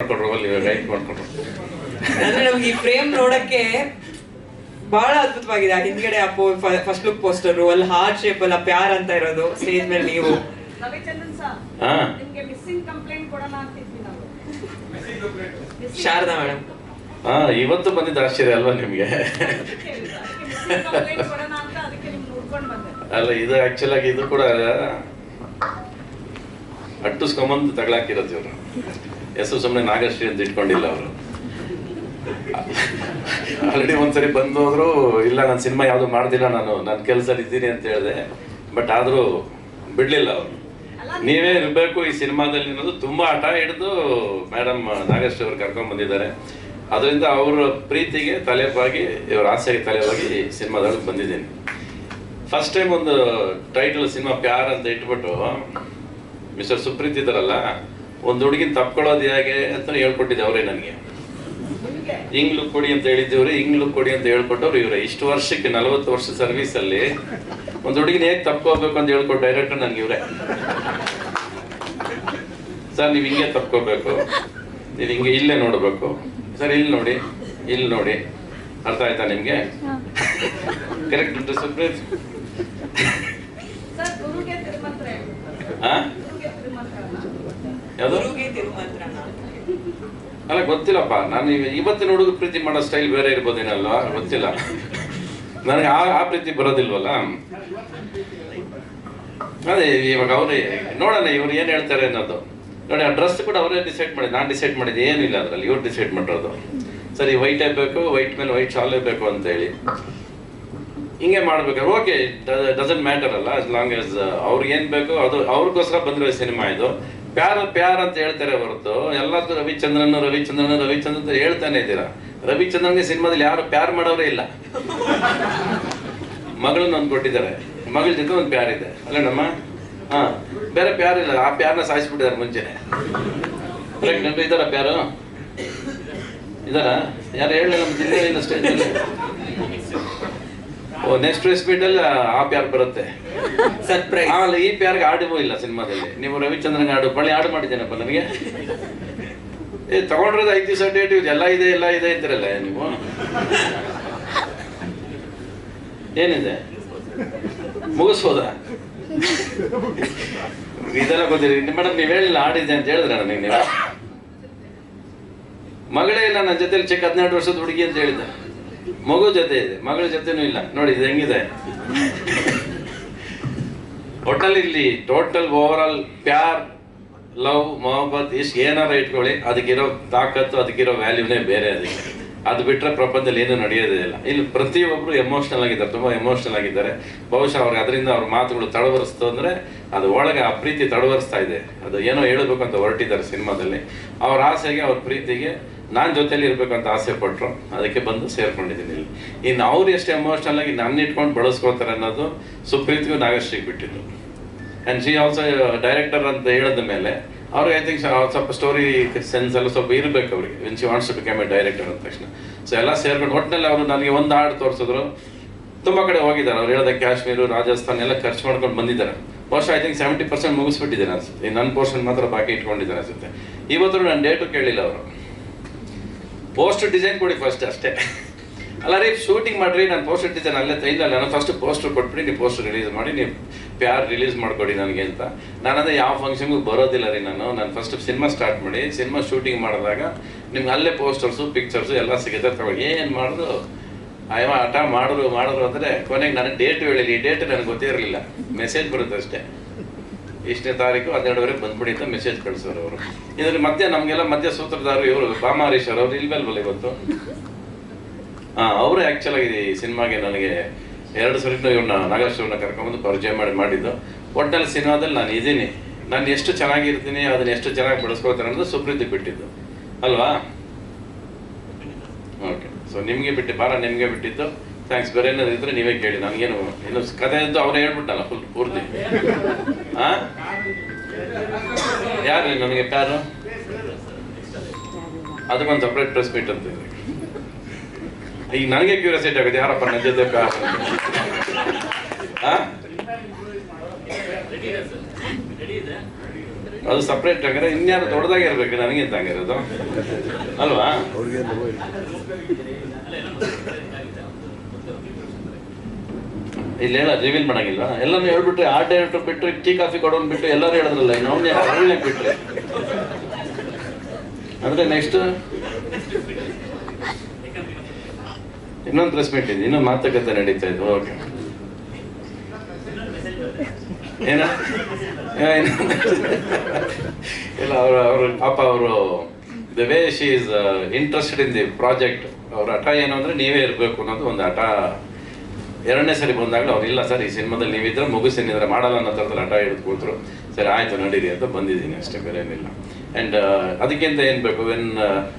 ಅಂದ್ರೆ ನಮ್ಗೆ ಈ ಫ್ರೇಮ್ ನೋಡಕ್ಕೆ ಬಹಳ ಅದ್ಭುತವಾಗಿದೆ. ಹಿಂದ್ಗಡೆ ಫಸ್ಟ್ ಲುಕ್ ಪೋಸ್ಟರ್ ಅಲ್ಲಿ ಹಾರ್ಟ್ ಶೇಪ್ ಅಲ್ಲ ಪ್ಯಾರ್ ಅಂತ ಇರೋದು, ಸ್ಟೇಜ್ ಮೇಲೆ ನೀವು ರವಿಚಂದ್ರನ್ ಸರ್ ನಿಮಗೆ ಮಿಸ್ಸಿಂಗ್ ಕಂಪ್ಲೇಂಟ್ ಕೊಡೋಣ ಅಂತಿದ್ವಿ ನಾವು. ಶಾರದಾ ಮೇಡಮ್ ಇವತ್ತು ಬಂದಿದ್ದ ಆಶ್ಚರ್ಯ ಅಲ್ವಾ ನಿಮ್ಗೆ? ಅಲ್ಲ, ಇದು ಆಕ್ಚುಲ್ ಆಗಿ ಇದು ಕೂಡ ಅಟ್ಟಿಸ್ಕೊಂಬಂದು ತಗೊಳಾಕಿರೋದು ಇವರು. ಹೆಸರು ಸುಮ್ಮನೆ ನಾಗಶ್ರೀ ಅಂತ ಇಟ್ಕೊಂಡಿಲ್ಲ ಅವರು. ಆಲ್ರೆಡಿ ಒಂದ್ಸರಿ ಬಂದು ಹೋದ್ರು, ಇಲ್ಲ ನಾನು ಸಿನಿಮಾ ಯಾವುದು ಮಾಡ್ದಿಲ್ಲ, ನನ್ನ ಕೆಲಸ ಇದ್ದೀನಿ ಅಂತ ಹೇಳಿದೆ. ಬಟ್ ಆದರೂ ಬಿಡ್ಲಿಲ್ಲ ಅವರು. ನೀವೇ ಇರಬೇಕು ಈ ಸಿನಿಮಾದಲ್ಲಿ ಅನ್ನೋದು ತುಂಬಾ ಹಠ ಹಿಡಿದು ಮೇಡಮ್ ನಾಗಶ್ರೀ ಅವ್ರು ಕರ್ಕೊಂಡ್ ಬಂದಿದ್ದಾರೆ. ಅದರಿಂದ ಅವರ ಪ್ರೀತಿಗೆ ತಲೆಬಾಗಿ, ಇವರ ಆಸೆಗೆ ತಲೆಬಾಗಿ ಸಿನಿಮಾದೊಳಗೆ ಬಂದಿದ್ದೀನಿ. ಫಸ್ಟ್ ಟೈಮ್ ಒಂದು ಟೈಟಲ್ ಸಿನಿಮಾ ಪ್ಯಾರ್ ಅಂತ ಇಟ್ಬಿಟ್ಟು ಮಿಸ್ಟರ್ ಸುಪ್ರೀತ್ ಇದ್ದಾರಲ್ಲ, ಒಂದು ಹುಡುಗಿನ ತಪ್ಕೊಳ್ಳೋದು ಹೇಗೆ ಅಂತ ಹೇಳ್ಕೊಟ್ಟಿದ್ದೆ ಅವರೇ ನನಗೆ. ಹಿಂಗ್ ಲುಕ್ ಕೊಡಿ ಅಂತ ಹೇಳಿದ್ದೀವ್ರಿ, ಹಿಂಗ್ ಲುಕ್ ಕೊಡಿ ಅಂತ ಹೇಳ್ಕೊಟ್ಟವ್ರು ಇವರೇ. ಇಷ್ಟು ವರ್ಷಕ್ಕೆ 40 ವರ್ಷ ಸರ್ವಿಸ್ ಅಲ್ಲಿ ಒಂದು ಹುಡುಗಿನ ಹೇಗೆ ತಪ್ಕೋಬೇಕು ಅಂತ ಹೇಳ್ಕೊಟ್ಟು ಡೈರೆಕ್ಟರ್ ನನ್ಗೆ ಇವರೇ. ಸರ್ ನೀವು ಹಿಂಗೆ ತಪ್ಕೋಬೇಕು, ನೀವು ಹಿಂಗೆ ಇಲ್ಲೇ ನೋಡ್ಬೇಕು ಸರ್, ಇಲ್ಲಿ ನೋಡಿ, ಇಲ್ಲಿ ನೋಡಿ, ಅರ್ಥ ಆಯ್ತಾ ನಿಮ್ಗೆ? ಕರೆಕ್ಟ್ ಉಂಟು ಸುಪ್ರೀತ್? ಯಾವುದು? ಅಲ್ಲ ಗೊತ್ತಿಲ್ಲಪ್ಪ, ನಾನು ಇವತ್ತಿನ ಹುಡುಗ ಪ್ರೀತಿ ಮಾಡೋ ಸ್ಟೈಲ್ ಬೇರೆ ಇರ್ಬೋದೇನಲ್ವಾ, ಗೊತ್ತಿಲ್ಲ ನನಗೆ. ಆ ಪ್ರೀತಿ ಬರೋದಿಲ್ವಲ್ಲ. ಅದೇ ಇವಾಗ ಅವ್ರೇ ನೋಡೋಣ ಇವ್ರು ಏನ್ ಹೇಳ್ತಾರೆ ಅನ್ನೋದು. ನೋಡಿ, ಆ ಡ್ರೆಸ್ ಕೂಡ ಅವರೇ ಡಿಸೈಡ್ ಮಾಡಿದ್ದು, ನಾನು ಡಿಸೈಡ್ ಮಾಡಿದ್ದು ಏನಿಲ್ಲ ಅದರಲ್ಲಿ, ಇವ್ರು ಡಿಸೈಡ್ ಮಾಡಿರೋದು. ಸರಿ, ವೈಟೇ ಬೇಕು, ವೈಟ್ ಮೇಲೆ ವೈಟ್ ಶಾಲೇ ಬೇಕು ಅಂತ ಹೇಳಿ ಹಿಂಗೆ ಮಾಡ್ಬೇಕಾದ್ರೆ ಓಕೆ, ಡಸಂಟ್ ಮ್ಯಾಟರ್ ಅಲ್ಲ, ಆಸ್ ಲಾಂಗ್ ಆಸ್ ಅವ್ರಿಗೆ ಏನ್ ಬೇಕು ಅದು ಅವ್ರಿಗೋಸ್ಕರ ಬಂದಿರೋ ಸಿನಿಮಾ ಇದು. ಪ್ಯಾರ್ ಅಂತ ಹೇಳ್ತಾರೆ ಹೊರತು ಎಲ್ಲದೂ ರವಿಚಂದ್ರನ್ ಅಂತ ಹೇಳ್ತಾನೆ ಇದ್ದೀರಾ. ರವಿಚಂದ್ರನ್ಗೆ ಸಿನಿಮಾದಲ್ಲಿ ಯಾರು ಪ್ಯಾರ್ ಮಾಡೋರೇ ಇಲ್ಲ. ಮಗಳನ್ನ ಒಂದು ಕೊಟ್ಟಿದ್ದಾರೆ, ಮಗಳ ಜೊತೆ ಒಂದು ಪ್ಯಾರ್ ಇದೆ ಅಲ್ಲ ನಮ್ಮ. ಬೇರೆ ಪ್ಯಾರ್ ಇಲ್ಲ, ಆ ಪ್ಯಾರ್ನ ಸಾಯಿಸ್ಬಿಟ್ಟಿದ್ದಾರೆ ಮುಂಚೆನೆ. ಇದಾರ ಪ್ಯಾರು ಇದಾರ? ಯಾರು ಹೇಳಿ ನಮ್ಮ ಜಿಲ್ಲೆಯಲ್ಲಿ ಸ್ಟೇಜಲ್ಲಿ. ನೆಕ್ಸ್ಟ್ ಸ್ಪೀಡ್ ಅಲ್ಲಿ ಆ ಪ್ಯಾರ್ ಬರುತ್ತೆ ಸರ್ಪ್ರೈಸ್. ಆಮೇಲೆ ಈ ಪ್ಯಾರ್ಗೆ ಆಡಿಗೂ ಇಲ್ಲ ಸಿನಿಮಾದಲ್ಲಿ. ನೀವು ರವಿಚಂದ್ರನ್ ಬಳಿ ಆಡು ಮಾಡಿದ್ದೇನಪ್ಪ ನನಗೆ. ತಗೊಂಡ್ರದ 5 ದಿವಸ ಡೇಟ್ ಎಲ್ಲ ಇದೆ ಅಂತಿರಲ್ಲ ನೀವು. ಏನಿದೆ ಮುಗಿಸ್ಬೋದ? ಇದೆಲ್ಲ ಗೊತ್ತಿಲ್ಲ ಮೇಡಮ್. ನೀವು ಹೇಳಿಲ್ಲ ಆಡಿದೆ ಅಂತ ಹೇಳಿದ್ರೆ ನನಗೆ. ನೀವು ಮಗಳೇ ಇಲ್ಲ ನನ್ನ ಜೊತೆಲಿ, ಚಿಕ್ಕ 14 ವರ್ಷದ ಹುಡುಗಿ ಅಂತ ಹೇಳಿದ್ದೆ. ಮಗು ಜೊತೆ ಇದೆ, ಮಗಳ ಜೊತೆನೂ ಇಲ್ಲ. ನೋಡಿ ಇದು ಹೆಂಗಿದೆ. ಒಟ್ಟಲ್ಲಿ ಇಲ್ಲಿ ಟೋಟಲ್ ಓವರ್ ಆಲ್ ಪ್ಯಾರ್, ಲವ್, ಮೊಹಬ್ಬತ್ ಇಷ್ಟು ಏನಾರ ಇಟ್ಕೊಳ್ಳಿ, ಅದಕ್ಕಿರೋ ತಾಕತ್ತು, ಅದಕ್ಕಿರೋ ವ್ಯಾಲ್ಯೂನೇ ಬೇರೆ. ಅದು ಬಿಟ್ಟರೆ ಪ್ರಪಂಚದಲ್ಲಿ ಏನು ನಡೆಯೋದೇ ಇಲ್ಲ. ಇಲ್ಲಿ ಪ್ರತಿಯೊಬ್ಬರು ಎಮೋಷನಲ್ ಆಗಿದ್ದಾರೆ, ತುಂಬ ಎಮೋಷನಲ್ ಆಗಿದ್ದಾರೆ. ಬಹುಶಃ ಅವ್ರಿಗೆ ಅದರಿಂದ ಅವ್ರ ಮಾತುಗಳು ತಡವರಿಸ್ತು ಅಂದರೆ ಅದು ಒಳಗೆ ಆ ಪ್ರೀತಿ ತಡವರಿಸ್ತಾ ಇದೆ. ಅದು ಏನೋ ಹೇಳಬೇಕು ಅಂತ ಹೊರಟಿದ್ದಾರೆ ಸಿನಿಮಾದಲ್ಲಿ. ಅವ್ರ ಆಸೆಗೆ, ಅವ್ರ ಪ್ರೀತಿಗೆ ನಾನು ಜೊತೆಲಿ ಇರ್ಬೇಕಂತ ಆಸೆ ಪಟ್ಟರು, ಅದಕ್ಕೆ ಬಂದು ಸೇರ್ಕೊಂಡಿದ್ದೀನಿ ಇಲ್ಲಿ. ಇನ್ನು ಅವ್ರು ಎಷ್ಟು ಎಮೋಷನಲ್ ಆಗಿ ನನ್ನ ಇಟ್ಕೊಂಡು ಬಳಸ್ಕೋತಾರೆ ಅನ್ನೋದು ಸುಪ್ರೀತ್ಗೂ ನಾಗಶ್ರೀಗೆ ಬಿಟ್ಟಿದ್ದು. ಆ್ಯಂಡ್ ಶಿ ಆಲ್ಸೋ ಡೈರೆಕ್ಟರ್ ಅಂತ ಹೇಳಿದ ಮೇಲೆ ಅವ್ರಿಗೆ ಐ ಥಿಂಕ್ ಸ್ವಲ್ಪ ಸ್ಟೋರಿ ಸೆನ್ಸ್ ಎಲ್ಲ ಸ್ವಲ್ಪ ಇರಬೇಕು ಅವ್ರಿಗೆ. When she wants to become a director ಅಂದ ತಕ್ಷಣ. ಸೊ ಎಲ್ಲ ಸೇರ್ಕೊಂಡು ಒಟ್ಟಿನಲ್ಲಿ ಅವರು ನನಗೆ ಒಂದು ಹಾಡು ತೋರಿಸಿದ್ರು. ತುಂಬ ಕಡೆ ಹೋಗಿದ್ದಾರೆ ಅವ್ರು ಹೇಳಿದ, ಕಾಶ್ಮೀರ, ರಾಜಸ್ಥಾನ ಎಲ್ಲ ಖರ್ಚು ಮಾಡ್ಕೊಂಡು ಬಂದಿದ್ದಾರೆ. ಬಹುಶಃ ಐ ಥಿಂಕ್ 70% ಮುಗಿಸ್ಬಿಟ್ಟಿದ್ದಾರೆ ಅನ್ಸುತ್ತೆ. ನನ್ನ ಪೋರ್ಷನ್ ಮಾತ್ರ ಬಾಕಿ ಇಟ್ಕೊಂಡಿದ್ದಾರೆ ಅನ್ಸುತ್ತೆ. ಇವತ್ತು ನಾನು ಡೇಟು ಕೇಳಿಲ್ಲ ಅವರು. ಪೋಸ್ಟರ್ ಡಿಸೈನ್ ಕೊಡಿ ಫಸ್ಟ್ ಅಷ್ಟೇ. ಅಲ್ಲ ರೀ, ಶೂಟಿಂಗ್ ಮಾಡ್ರಿ, ನಾನು ಪೋಸ್ಟರ್ ಡಿಸೈನ್ ಅಲ್ಲೇ ಇಲ್ಲ, ನಾನು ಫಸ್ಟ್ ಪೋಸ್ಟರ್ ಕೊಟ್ಬಿಡಿ, ನೀವು ಪೋಸ್ಟರ್ ರಿಲೀಸ್ ಮಾಡಿ, ನೀವು ಪ್ಯಾರ್ ರಿಲೀಸ್ ಮಾಡ್ಕೊಡಿ ನನಗೆ ಅಂತ. ನಾನಂದ್ರೆ ಯಾವ ಫಂಕ್ಷನ್ಗೂ ಬರೋದಿಲ್ಲ ರೀ. ನಾನು ಫಸ್ಟ್ ಸಿನಿಮಾ ಸ್ಟಾರ್ಟ್ ಮಾಡಿ, ಸಿನಿಮಾ ಶೂಟಿಂಗ್ ಮಾಡಿದಾಗ ನಿಮ್ಗೆ ಅಲ್ಲೇ ಪೋಸ್ಟರ್ಸು, ಪಿಕ್ಚರ್ಸು ಎಲ್ಲ ಸಿಗುತ್ತೆ, ತಗೊಳ್ಳಿ. ಏನು ಮಾಡಿದ್ರು ಅಯ್ಯವ ಹಠ ಮಾಡಿದ್ರು ಅಂದರೆ ಕೊನೆಗೆ ನನಗೆ ಡೇಟ್ ಹೇಳಿಲ್ಲ. ಈ ಡೇಟ್ ನನಗೆ ಗೊತ್ತೇ ಇರಲಿಲ್ಲ. ಮೆಸೇಜ್ ಬರುತ್ತೆ ಅಷ್ಟೇ, ಇಷ್ಟನೇ ತಾರೀಕು 12ವರೆಗೆ ಬಂದ್ಬಿಡಿ ಅಂತ ಮೆಸೇಜ್ ಕಳಿಸೋರು ಅವರು. ಇದ್ರ ಮಧ್ಯೆ ನಮಗೆಲ್ಲ ಮಧ್ಯ ಸೂತ್ರಧಾರರು ಇವರು ಬಾಮಾರೀಶ್ವರ್ ಅವರು ಇಲ್ವಲ್ವಲ್ಲ ಇವತ್ತು. ಅವರೇ ಆ್ಯಕ್ಚುಲಾಗಿ ಈ ಸಿನಿಮಾಗೆ ನನಗೆ 2 ಸರಿ ಇವ್ರನ್ನ ನಾಗೇಶ್ವರನ್ನ ಕರ್ಕೊಂಬಂದು ಪರಿಚಯ ಮಾಡಿದ್ದು. ಒಟ್ಟಲ್ಲಿ ಸಿನಿಮಾದಲ್ಲಿ ನಾನು ಇದ್ದೀನಿ, ನಾನು ಎಷ್ಟು ಚೆನ್ನಾಗಿರ್ತೀನಿ, ಅದನ್ನ ಎಷ್ಟು ಚೆನ್ನಾಗಿ ಬೆಳೆಸ್ಕೊಳ್ತಾರೆ ಅನ್ನೋದು ಸುಪ್ರೀತಿಗೆ ಬಿಟ್ಟಿದ್ದು ಅಲ್ವಾ? ಓಕೆ, ಸೊ ನಿಮಗೆ ನಿಮಗೆ ಬಿಟ್ಟಿದ್ದು. ಥ್ಯಾಂಕ್ಸ್. ಬೇರೆ ಏನಾದ್ರು ಇದ್ರೆ ನೀವೇ ಕೇಳಿ, ನನಗೇನು ಇನ್ನು ಕಥೆ ಇದ್ದು ಅವರೇ ಹೇಳ್ಬಿಟ್ಟಲ್ಲ ಪೂರ್ತಿ. ಯಾರು ನನಗೆ ಪ್ಯಾರು? ಅದಕ್ಕೊಂದು ಸಪ್ರೇಟ್ ಪ್ರೆಸ್ ಮೀಟ್ ಅಂತ ಇದೆ. ಈಗ ನನಗೆ ಕ್ಯೂರಿಯಾಸಿಟಿ ಆಗುತ್ತೆ, ಯಾರಪ್ಪ ನನ್ನ ಜೊತೆ ಪ್ಯಾರ್? ಅದು ಸಪ್ರೇಟ್ ಆಗಿರೋ ಇನ್ಯಾರು ದೊಡ್ಡದಾಗಿ ಇರ್ಬೇಕು ನನಗಿಂತ ಹಂಗಿರೋದು ಅಲ್ವಾ? ಇಲ್ಲಿ ಹೇಳ ರಿವೀಲ್ ಮಾಡಂಗಿಲ್ಲ, ಎಲ್ಲಾನು ಹೇಳ್ಬಿಟ್ರೆ ಆರ್ಟ್ ಡೈರೆಕ್ಟರ್ ಬಿಟ್ಟರೆ ಟೀ ಕಾಫಿ ಕೊಡೋನ್ ಬಿಟ್ಟು ಎಲ್ಲರೂ ಹೇಳಿದ್ರಲ್ಲ, ಇನ್ನು ಅವ್ನೇ ಬಿಟ್ರೆ ಅಂದ್ರೆ ನೆಕ್ಸ್ಟ್ ಇನ್ನೊಂದು ಪ್ರೆಸ್ ಮೀಟ್ ಇದೆ, ಇನ್ನೊಂದು ಮಾತುಕತೆ ನಡೀತಾ ಇದ್ವು. ಓಕೆ ಏನ ಇಲ್ಲ ಅವರು ಪಾಪ ಅವರು the way she is interested in the project. ಅವ್ರ ಹಠ ಏನು ಅಂದ್ರೆ ನೀವೇ ಇರಬೇಕು ಅನ್ನೋದು ಒಂದು ಹಠ. ಎರಡನೇ ಸರಿ ಬಂದಾಗಲೂ ಅವ್ರು ಇಲ್ಲ ಸರ್ ಈ ಸಿನಿಮಾದಲ್ಲಿ ನೀವಿದ್ರೆ ಮುಗಿಸಿದ್ರೆ ಮಾಡಲ್ಲ ಅನ್ನೋ ಥರದಲ್ಲಿ ಹಠ ಹಿಡಿದು ಕೂತ್ರು. ಸರಿ ಆಯ್ತು ನಡೀರಿ ಅಂತ ಬಂದಿದ್ದೀನಿ ಅಷ್ಟೇ, ಬೇರೆ ಏನಿಲ್ಲ. ಆ್ಯಂಡ್ ಅದಕ್ಕಿಂತ ಏನು ಬೇಕು, ವೆನ್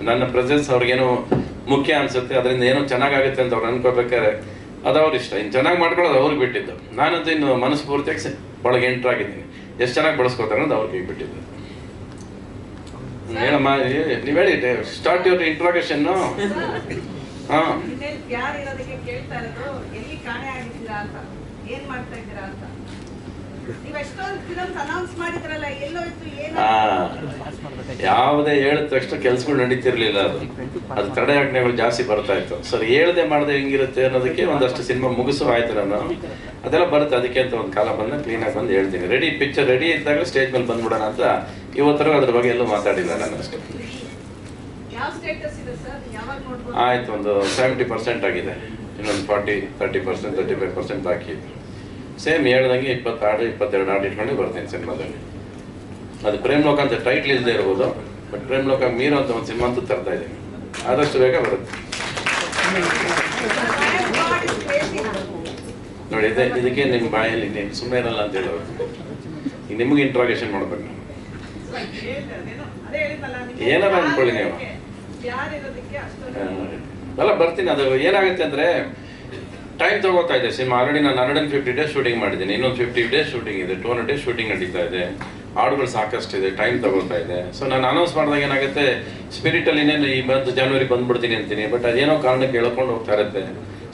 ನನ್ನ ಪ್ರೆಸೆನ್ಸ್ ಅವ್ರಿಗೇನೋ ಮುಖ್ಯ ಅನ್ಸುತ್ತೆ, ಅದರಿಂದ ಏನೋ ಚೆನ್ನಾಗಾಗುತ್ತೆ ಅಂತ ಅವ್ರು ಅನ್ಕೋಬೇಕಾದ್ರೆ ಅದು ಅವ್ರ ಇಷ್ಟ. ಇನ್ನು ಚೆನ್ನಾಗಿ ಮಾಡ್ಕೊಳ್ಳೋದು ಅವ್ರಿಗೆ ಬಿಟ್ಟಿದ್ದು. ನಾನಂತೂ ಇನ್ನು ಮನಸ್ಫೂರ್ತಿಯಾಗಿ ಒಳಗೆ ಎಂಟ್ರಾಗಿದ್ದೀನಿ. ಎಷ್ಟು ಚೆನ್ನಾಗಿ ಬಳಸ್ಕೋತಾರೆ ಅನ್ನೋದು ಅವ್ರಿಗೆ ಬಿಟ್ಟಿದ್ದು. ಹೇಳಮ್ಮ, ನೀವು ಹೇಳಿ, ಸ್ಟಾರ್ಟ್ ಯುವರ್ ಇಂಟ್ರಾಗೇಷನ್ನು. ಹಾಂ, ಯಾರು ಇರೋದಕ್ಕೆ ಕೇಳ್ತಾ ಇರೋದು, ಎಲ್ಲಿ ಕಾಣೆ ಆಗಿದ್ದೀರಾ ಅಂತ, ಏನ್ ಮಾಡ್ತಾ ಇದ್ದೀರಾ ಅಂತ. ನೀವು ಎಷ್ಟೊಂದು ಫಿಲಮ್ಸ್ ಅನೌನ್ಸ್ ಮಾಡಿದ್ರಲ್ಲ, ಎಲ್ಲೋಯ್ತು ಏನು? ಯಾವುದೇ ಹೇಳಿದ ತಕ್ಷಣ ಕೆಲ್ಸಗಳು ನಡೀತಿರ್ಲಿಲ್ಲ. ಅದು ತಡೆಯಾಜ್ಞೆಗಳು ಜಾಸ್ತಿ ಬರ್ತಾ ಇತ್ತು. ಸರ್ ಹೇಳ್ದೆ ಮಾಡದೆ ಹೆಂಗಿರುತ್ತೆ ಅನ್ನೋದಕ್ಕೆ ಒಂದಷ್ಟು ಸಿನಿಮಾ ಮುಗಿಸು ಆಯ್ತು ನಾನು, ಅದೆಲ್ಲ ಬರುತ್ತೆ. ಅದಕ್ಕೆ ಅಂತ ಒಂದು ಕಾಲ ಬಂದ ಕ್ಲೀನಾಗಿ ಬಂದು ಹೇಳ್ತೀನಿ. ರೆಡಿ ಪಿಕ್ಚರ್ ರೆಡಿ ಇದ್ದಾಗ ಸ್ಟೇಜ್ ಮೇಲೆ ಬಂದ್ಬಿಡೋಣ ಅಂತ. ಇವತ್ತರೆಗೂ ಅದ್ರ ಬಗ್ಗೆ ಎಲ್ಲೂ ಮಾತಾಡಿಲ್ಲ ನಾನು ಅಷ್ಟೇ. ಆಯ್ತು, ಒಂದು 70% ಆಗಿದೆ, ಇನ್ನೊಂದು 40-30%, 35% ಬಾಕಿ ಇದೆ. ಸೇಮ್ ಹೇಳ್ದಂಗೆ 22 ಹಾಡು ಇಟ್ಕೊಂಡು ಬರ್ತೀನಿ ಸಿನಿಮಾದಲ್ಲಿ. ಅದು ಪ್ರೇಮ್ ಲೋಕ ಅಂತ ಟೈಟ್ಲ್ ಇಲ್ಲದೆ ಇರ್ಬೋದು, ಬಟ್ ಪ್ರೇಮ್ ಲೋಕ ಮೀರು ಅಂತ ಒಂದು ಸಿನಿಮಾ ಅಂತೂ ತರ್ತಾ ಇದ್ದೀನಿ. ಆದಷ್ಟು ಬೇಗ ಬರುತ್ತೆ ನೋಡಿ. ಇದಕ್ಕೆ ನಿಮ್ಮ ಬಾಯಲ್ಲಿ ನೀನು ಸುಮ್ಮನೆ ಇರಲ್ಲ ಅಂತ ಹೇಳೋರು. ಈಗ ನಿಮಗೆ ಇಂಟ್ರಾಗೇಷನ್ ಮಾಡ್ಬೇಕು ನಾನು. ಏನಾರ ಅನ್ಕೊಳ್ಳಿ ನೀವು ಅಲ್ಲ, ಬರ್ತೀನಿ. ಅದು ಏನಾಗುತ್ತೆ ಅಂದರೆ ಟೈಮ್ ತಗೋತಾ ಇದೆ ಸಿನಿಮಾ. ಆಲ್ರೆಡಿ ನಾನು 150 ಡೇಸ್ ಶೂಟಿಂಗ್ ಮಾಡಿದ್ದೀನಿ, ಇನ್ನೊಂದು 50 ಡೇಸ್ ಶೂಟಿಂಗ್ ಇದೆ, 200 ಡೇಸ್ ಶೂಟಿಂಗ್ ನಡೀತಾ ಇದೆ, ಹಾಡುಗಳು ಸಾಕಷ್ಟು ಇದೆ, ಟೈಮ್ ತಗೋತಾ ಇದೆ. ಸೊ ನಾನು ಅನೌನ್ಸ್ ಮಾಡಿದಾಗ ಏನಾಗುತ್ತೆ, ಸ್ಪಿರಿಟಲ್ಲಿ ಈ ಜನವರಿ ಬಂದ್ಬಿಡ್ತೀನಿ ಅಂತೀನಿ, ಬಟ್ ಅದೇನೋ ಕಾರಣಕ್ಕೆ ಹೇಳ್ಕೊಂಡು ಹೋಗ್ತಾ ಇರುತ್ತೆ.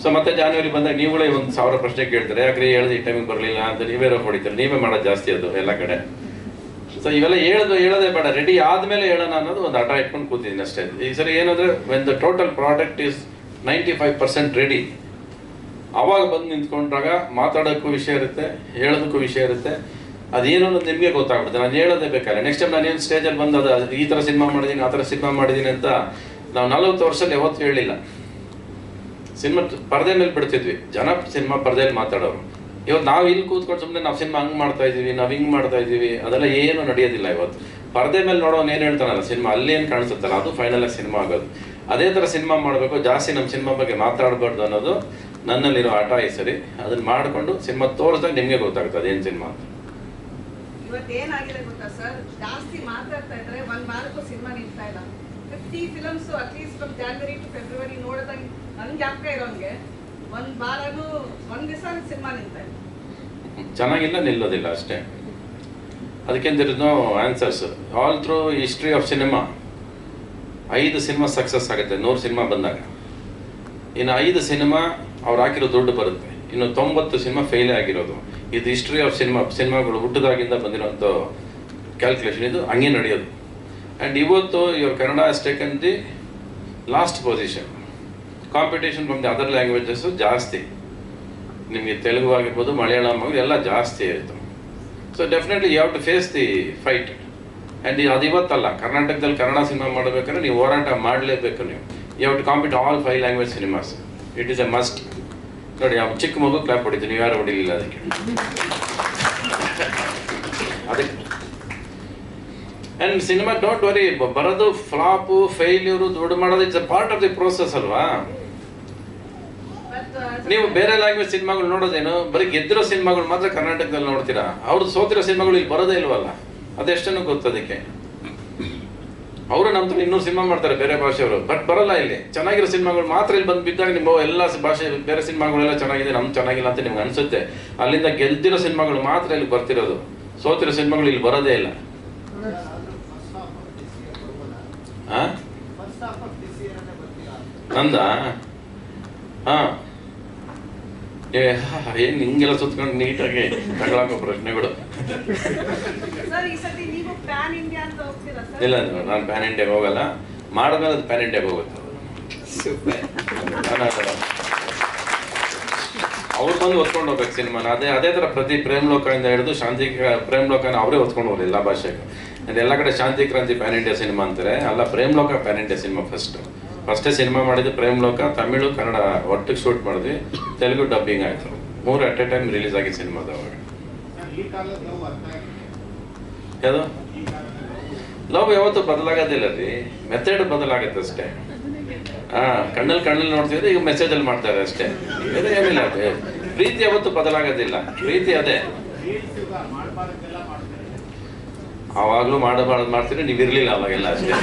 ಸೊ ಮತ್ತೆ ಜಾನ್ವರಿ ಬಂದಾಗ ನೀವುಗಳೇ 1000 ಪ್ರಶ್ನೆ ಕೇಳ್ತಾರೆ, ಯಾಕ್ರಿ ಹೇಳಿದ್ರೆ ಈ ಟೈಮಿಗೆ ಬರಲಿಲ್ಲ ಅಂತ ನೀವೇ ಹೊಡಿತಾರೆ. ನೀವೇ ಮಾಡೋದು ಜಾಸ್ತಿ ಅದು ಎಲ್ಲ ಕಡೆ. ಸೊ ಇವೆಲ್ಲ ಹೇಳೋದೇ ಬೇಡ, ರೆಡಿ ಆದಮೇಲೆ ಹೇಳೋಣ ಅನ್ನೋದು ಒಂದು ಹಠ ಇಟ್ಕೊಂಡು ಕೂತಿದ್ದೀನಿ ಅಷ್ಟೇ. ಈ ಸರಿ ಏನಂದರೆ when the total product is 95% ready, ಅವಾಗ ಬಂದು ನಿಂತ್ಕೊಂಡ್ರಾಗ ಮಾತಾಡೋಕ್ಕೂ ವಿಷಯ ಇರುತ್ತೆ, ಹೇಳೋದಕ್ಕೂ ವಿಷಯ ಇರುತ್ತೆ. ಅದೇನೋ ಅನ್ನೋದು ನಿಮಗೆ ಗೊತ್ತಾಗ್ಬಿಡುತ್ತೆ. ನಾನು ಹೇಳೋದೇ ಬೇಕಾದ್ರೆ ನೆಕ್ಸ್ಟ್ ಟೈಮ್ ನಾನೇನು ಸ್ಟೇಜಲ್ಲಿ ಬಂದು ಅದು ಈ ಥರ ಸಿನಿಮಾ ಮಾಡಿದ್ದೀನಿ, ಆ ಥರ ಸಿನಿಮಾ ಮಾಡಿದ್ದೀನಿ ಅಂತ ನಾವು 40 ವರ್ಷದಲ್ಲಿ ಯಾವತ್ತೂ ಹೇಳಿಲ್ಲ. ಸಿನಿಮಾ ಪರದೆ ಮೇಲೆ ಬಿಡ್ತಿದ್ವಿ, ಜನ ಸಿನಿಮಾ ಪರದೆಯಲ್ಲಿ ಮಾತಾಡೋರು. ಇವತ್ತು ನಾವು ಇಲ್ಲಿ ಕೂತ್ಕೊಂಡು ಸುಮ್ಮನೆ ನಾವು ಸಿನಿಮಾ ಹಂಗೆ ಮಾಡ್ತಾ ಇದ್ದೀವಿ, ನಾವು ಹಿಂಗೆ ಮಾಡ್ತಾ ಇದ್ದೀವಿ, ಅದೆಲ್ಲ ಏನು ನಡೆಯೋದಿಲ್ಲ. ಇವತ್ತು ಪರದೆ ಮೇಲೆ ನೋಡೋನು ಏನು ಹೇಳ್ತಾನಲ್ಲ, ಸಿನಿಮಾ ಅಲ್ಲೇನು ಕಾಣಿಸುತ್ತಲ್ಲ ಅದು ಫೈನಲಾಗಿ ಸಿನಿಮಾ ಆಗೋದು. ಅದೇ ಥರ ಸಿನಿಮಾ ಮಾಡಬೇಕು, ಜಾಸ್ತಿ ನಮ್ಮ ಸಿನಿಮಾ ಬಗ್ಗೆ ಮಾತಾಡಬಾರ್ದು ಅನ್ನೋದು ನನ್ನಲ್ಲಿರೋ ಆಟ. ಈ ಸರಿ ಅದನ್ನ ಮಾಡಿಕೊಂಡು ಸಿನಿಮಾ ತೋರಿಸಿದಾಗ ನಿಮಗೆ ಗೊತ್ತಾಗ್ತದೆ ಅದೇನು ಸಿನಿಮಾ ಅಂತ. ಇವತ್ತೇನಾಗಿದೆ ಗೊತ್ತಾ ಸರ್, ಜಾಸ್ತಿ ಮಾತಾಡ್ತಾ ಇದ್ರೆ ಒಂದು ವಾರಕ್ಕೂ ಸಿನಿಮಾ ನಿಲ್ತಾ ಇಲ್ಲ. 50 films at least from January to February ನೋಡಿದಂಗೆ ನನ್ಗೆ ಜ್ಞಾಪಕ ಇರೋಂಗೆ ಒಂದು ವಾರನೂ ಒಂದು ದಿವಸ ಸಿನಿಮಾ ನಿಲ್ತಾ ಇಲ್ಲ. ಚೆನ್ನಾಗಿಲ್ಲ, ನಿಲ್ಲೋದಿಲ್ಲ ಅಷ್ಟೇ. ಅದಕ್ಕೆ no answers. All through history of cinema 5 cinema success ಆಗುತ್ತೆ 100 ಸಿನಿಮಾ ಬಂದಾಗ. ಇನ್ನು 5 ಸಿನಿಮಾ ಅವ್ರು ಹಾಕಿರೋ ದುಡ್ಡು ಬರುತ್ತೆ, ಇನ್ನು 90 ಸಿನಿಮಾ ಫೇಲೇ ಆಗಿರೋದು. ಇದು ಹಿಸ್ಟ್ರಿ ಆಫ್ ಸಿನಿಮಾಗಳು ಹುಟ್ಟಿದಾಗಿಂದ ಬಂದಿರೋಂಥ ಕ್ಯಾಲ್ಕುಲೇಷನ್. ಇದು ಹಂಗೆ ನಡೆಯೋದು. ಆ್ಯಂಡ್ ಇವತ್ತು your Kannada has taken the last position. Competition from the other languages ಜಾಸ್ತಿ. ನಿಮಗೆ ತೆಲುಗು ಆಗಿರ್ಬೋದು, ಮಲಯಾಳಂ ಆಗಿರ್ಬೋದು, ಎಲ್ಲ ಜಾಸ್ತಿ ಆಯಿತು. So definitely you have to face the fight. And ಅದು ಇವತ್ತಲ್ಲ, ಕರ್ನಾಟಕದಲ್ಲಿ ಕನ್ನಡ ಸಿನಿಮಾ ಮಾಡಬೇಕಾದ್ರೆ ನೀವು ಹೋರಾಟ ಮಾಡಲೇಬೇಕು. ನೀವು you have to compete all 5 language cinemas. It is a must. ನೋಡಿ, ಆ ಚಿಕ್ಕ ಮಗು ಕ್ಲಾಪ್ ಹೊಡಿತೀವಿ, ನೀವು ಯಾರು ಹೊಡಿಲಿಲ್ಲ ಅದಕ್ಕೆ. ಆ್ಯಂಡ್ ಸಿನಿಮಾ ಡೋಂಟ್ ವರಿ, ಬರೋದು ಫ್ಲಾಪು, ಫೇಲ್ಯೂರು, ದುಡ್ಡು ಮಾಡೋದು it's a part of the process ಅಲ್ವಾ. ನೀವು ಬೇರೆ ಲ್ಯಾಂಗ್ವೇಜ್ ಸಿನಿಮಾಗಳು ನೋಡೋದೇನು, ಬರೀ ಗೆದ್ದಿರೋ ಸಿನಿಮಾಗಳು ಮಾತ್ರ ಕರ್ನಾಟಕದಲ್ಲಿ ನೋಡ್ತೀರಾ. ಅವ್ರದ್ದು ಸೋತಿರೋ ಸಿನಿಮಾಗಳು ಇಲ್ಲಿ ಬರೋದೇ ಇಲ್ವಲ್ಲ, ಅದೆಷ್ಟನ್ನು ಗೊತ್ತದಕ್ಕೆ. ಅವರು ನಮ್ಮ ಹತ್ರ 200 ಸಿನಿಮಾ ಮಾಡ್ತಾರೆ ಬೇರೆ ಭಾಷೆಯವರು, ಬಟ್ ಬರಲ್ಲ ಇಲ್ಲಿ. ಚೆನ್ನಾಗಿರೋ ಸಿನಿಮಾಗಳು ಮಾತ್ರ ಇಲ್ಲಿ ಬಂದು ಬಿದ್ದಾಗ ನಿಮ್ಮ ಎಲ್ಲ ಭಾಷೆ ಬೇರೆ ಸಿನಿಮಾಗಳೆಲ್ಲ ಚೆನ್ನಾಗಿದೆ, ನಮ್ಗೆ ಚೆನ್ನಾಗಿಲ್ಲ ಅಂತ ನಿಮ್ಗೆ ಅನಿಸುತ್ತೆ. ಅಲ್ಲಿಂದ ಗೆದ್ದಿರೋ ಸಿನಿಮಾಗಳು ಮಾತ್ರ ಇಲ್ಲಿ ಬರ್ತಿರೋದು, ಸೋತಿರೋ ಸಿನಿಮಾಗಳು ಇಲ್ಲಿ ಬರೋದೇ ಇಲ್ಲ. ನಂದ ಹಾಂ, ಏನು ಹಿಂಗೆಲ್ಲ ಸುತ್ಕೊಂಡು ನೀಟಾಗಿ ತಗೊಳಕೋ ಪ್ರಶ್ನೆಗಳು. ಸರ್, ಈ ಸತಿ ನೀವು ಪ್ಯಾನ್ ಇಂಡಿಯಾ ಅಂತ ಹೋಗ್ತೀರಾ ಸರ್? ಇಲ್ಲ ನಾನು ಪ್ಯಾನ್ ಇಂಡಿಯಾಗೆ ಹೋಗಲ್ಲ, ಮಾಡಿದ್ಮೇಲೆ ಅದು ಪ್ಯಾನ್ ಇಂಡಿಯಾಗೆ ಹೋಗುತ್ತೆ. ಅವ್ರು ಬಂದು ಹೊತ್ಕೊಂಡು ಹೋಗ್ಬೇಕು ಸಿನಿಮಾನ. ಅದೇ ಥರ ಪ್ರತಿ ಪ್ರೇಮ್ ಲೋಕದಿಂದ ಹಿಡಿದು ಶಾಂತಿ ಪ್ರೇಮ್ ಲೋಕನ ಅವರೇ ಹೊತ್ಕೊಂಡು ಹೋಗ್ಲಿ ಎಲ್ಲ ಭಾಷೆಗೆ. ಎಲ್ಲ ಕಡೆ ಶಾಂತಿ ಕ್ರಾಂತಿ ಪ್ಯಾನ್ ಇಂಡಿಯಾ ಸಿನಿಮಾ ಅಂತಾರೆ, ಅಲ್ಲ ಪ್ರೇಮ್ ಲೋಕ ಪ್ಯಾನ್ ಇಂಡಿಯಾ ಸಿನಿಮಾ. ಫಸ್ಟೇ ಸಿನಿಮಾ ಮಾಡಿದ್ದು ಪ್ರೇಮ್ ಲೋಕ, ತಮಿಳು ಕನ್ನಡ ಒಟ್ಟಿಗೆ ಶೂಟ್ ಮಾಡಿದ್ವಿ, ತೆಲುಗು ಡಬ್ಬಿಂಗ್ ಆಯಿತು, 3 ಅಟ್ ಎ ಟೈಮ್ ರಿಲೀಸ್ ಆಗಿ ಸಿನಿಮಾದ. ಅವಾಗ ಯಾವುದು ಲವ್ ಯಾವತ್ತೂ ಬದಲಾಗೋದಿಲ್ಲ ರೀ, ಮೆಥಡ್ ಬದಲಾಗುತ್ತೆ ಅಷ್ಟೇ. ಕಣ್ಣಲ್ಲಿ ನೋಡ್ತಿದ್ರೆ ಈಗ ಮೆಸೇಜಲ್ಲಿ ಮಾಡ್ತಾರೆ ಅಷ್ಟೇ, ಏನಿಲ್ಲ. ಪ್ರೀತಿ ಯಾವತ್ತೂ ಬದಲಾಗೋದಿಲ್ಲ, ಪ್ರೀತಿ ಅದೇ. ಅವಾಗಲೂ ಮಾಡಬಾರ್ದು ಮಾಡ್ತೀರಿ, ನೀವು ಇರ್ಲಿಲ್ಲ ಅವಾಗೆಲ್ಲ ಅಷ್ಟೇ.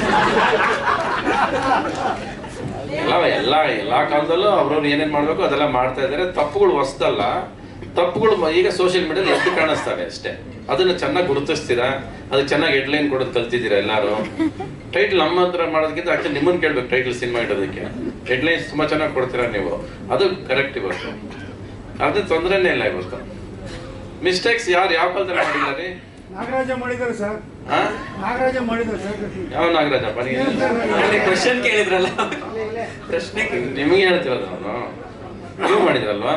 ಎಲ್ಲ ಕಾಲದಲ್ಲೂ ಅವ್ರವ್ರು ಏನೇನು ಮಾಡಬೇಕು ಅದೆಲ್ಲ ಮಾಡ್ತಾ ಇದ್ದಾರೆ. ತಪ್ಪುಗಳು ಹೊಸದಲ್ಲ, ತಪ್ಪುಗಳು ಈಗ ಸೋಷಿಯಲ್ ಮೀಡಿಯಾದಲ್ಲಿ ಎಷ್ಟು ಕಾಣಿಸ್ತವೆ ಅಷ್ಟೇ. ಅದನ್ನು ಚೆನ್ನಾಗಿ ಗುರುತಿಸ್ತೀರಾ, ಅದಕ್ಕೆ ಚೆನ್ನಾಗಿ ಹೆಡ್ಲೈನ್ ಕೊಡೋದು ಕಲ್ತಿದ್ದೀರಾ ಎಲ್ಲರೂ. ಟೈಟ್ಲ್ ನಮ್ಮ ಹತ್ರ ಮಾಡೋದಕ್ಕಿಂತ ಆಕ್ಚುಲಿ ನಿಮ್ಮನ್ನು ಕೇಳ್ಬೇಕು ಟೈಟ್ಲ್ ಸಿನಿಮಾ ಇಡೋದಕ್ಕೆ. ಹೆಡ್ಲೈನ್ಸ್ ತುಂಬ ಚೆನ್ನಾಗಿ ಕೊಡ್ತೀರಾ ನೀವು, ಅದು ಕರೆಕ್ಟ್. ಇವತ್ತು ಅದೇ ತೊಂದರೆನೇ ಇಲ್ಲ. ಇವತ್ತು ಮಿಸ್ಟೇಕ್ಸ್ ಯಾರು ಯಾವ ಕಾಲದಲ್ಲಿ ಮಾಡಿಲ್ಲ ರೀ? ನಾಗರಾಜ ಮಾಡಿದ್ದಾರೆ ಸರ್. ನಾಗರಾಜ ಮಾಡಿದ್ದಾರೆ ಸರ್. ಯಾವ ನಾಗರಾಜಪ್ಪ? ಕ್ವಶನ್ ಕೇಳಿದ್ರಲ್ಲ, ಪ್ರಶ್ನೆ ನಿಮಗೆ ಹೇಳ್ತಿರೋದು ನಾನು. ನೀವು ಮಾಡಿದ್ರಲ್ವಾ?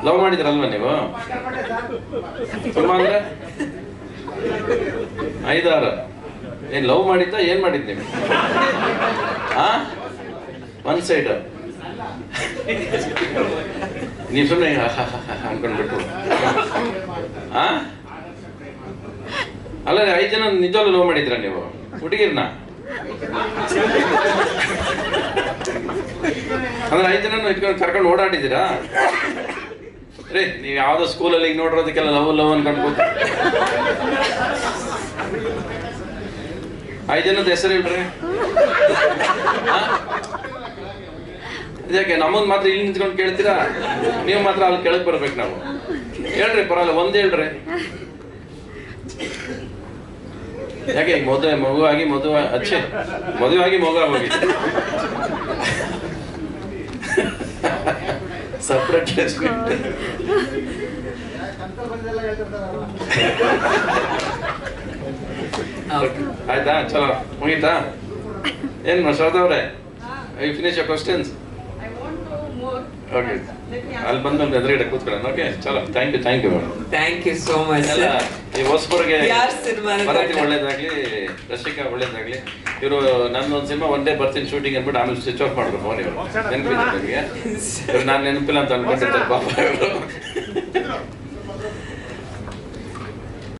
ಲವ್ ಮಾಡಿದ್ರಲ್ವಾ ನೀವು? ತುಂಬ ಅಂದ್ರೆ 5-6 ಏನ್ ಲವ್ ಮಾಡಿದ್ದ? ಏನ್ ಮಾಡಿದ್ ನೀವು? ಒನ್ ಸೈಡ್ ನೀವು ಸುಮ್ಮನೆ ಅನ್ಕೊಂಡ್ಬಿಟ್ಟು. ಅಲ್ಲ 5 ಜನ ನಿಜವಾಗ್ಲೂ ಲವ್ ಮಾಡಿದ್ರ ನೀವು ಹುಡುಗಿರ್ನ? ಅಂದ್ರೆ 5 ಜನ ಇಟ್ಕೊಂಡು ಕರ್ಕೊಂಡು ಓಡಾಡಿದ್ದೀರಾ ರೀ? ನೀವು ಯಾವ್ದೋ ಸ್ಕೂಲಲ್ಲಿ ಈಗ ನೋಡಿರೋದಕ್ಕೆಲ್ಲ ಲವ್ ಅನ್ಕೊಂಡು ಕೂತು 5 ಜನದ ಹೆಸರು ಹೇಳ್ರಿ. ಯಾಕೆ ನಮ್ಮನ್ ಮಾತ್ರ ಇಲ್ಲಿ ನಿಂತ್ಕೊಂಡು ಕೇಳ್ತೀರಾ? ನೀವು ಮಾತ್ರ ಅಲ್ಲಿ ಕೆಳಗೆ ಬರ್ಬೇಕು. ನಾವು ಹೇಳ್ರಿ, ಪರವಾಗಿಲ್ಲ, ಒಂದ್ ಹೇಳ್ರಿ. ಯಾಕೆ ಮಗುವಾಗಿ ಮಗು ಹೋಗಿದೆ. ಸಪ್ರೇಟ್ ಆಯ್ತಾ? ಚಲೋ ಮುಗೀತಾ? ಏನ್ ಶ್ರದ್ಧಾ ಅವ್ರೆ, you finish your questions? Okay, ಅಲ್ಲಿ ಬಂದ್ಮೇಲೆ ಎದುರುಗಡೆ ಕೂತ್ಕೊಳ್ಳೋಣ. ಓಕೆ, ಚಲೋ, thank you madam. Thank you so much. ಎಲ್ಲ ಈ ಹೊಸಬರಿಗೆ ಭರತಿ ಒಳ್ಳೇದಾಗ್ಲಿ, ರಸಿಕಾ ಒಳ್ಳೇದಾಗ್ಲಿ. ಇವರು ನನ್ನೊಂದು ಸಿನಿಮಾ ಒಂದೇ ಬರ್ತೀನಿ ಶೂಟಿಂಗ್ ಅಂದ್ಬಿಟ್ಟು ಆಮೇಲೆ ಸ್ವಿಚ್ ಆಫ್ ಮಾಡಿದ್ರು ಫೋನ್. ಇವರು ನೆನಪಿಲ್ಲ ನನಗೆ, ನಾನು ನೆನಪಿಲ್ಲ ಅಂತ ಅನ್ಕೊಂಡಿದ್ದೆ ಪಾಪ ಇವರು.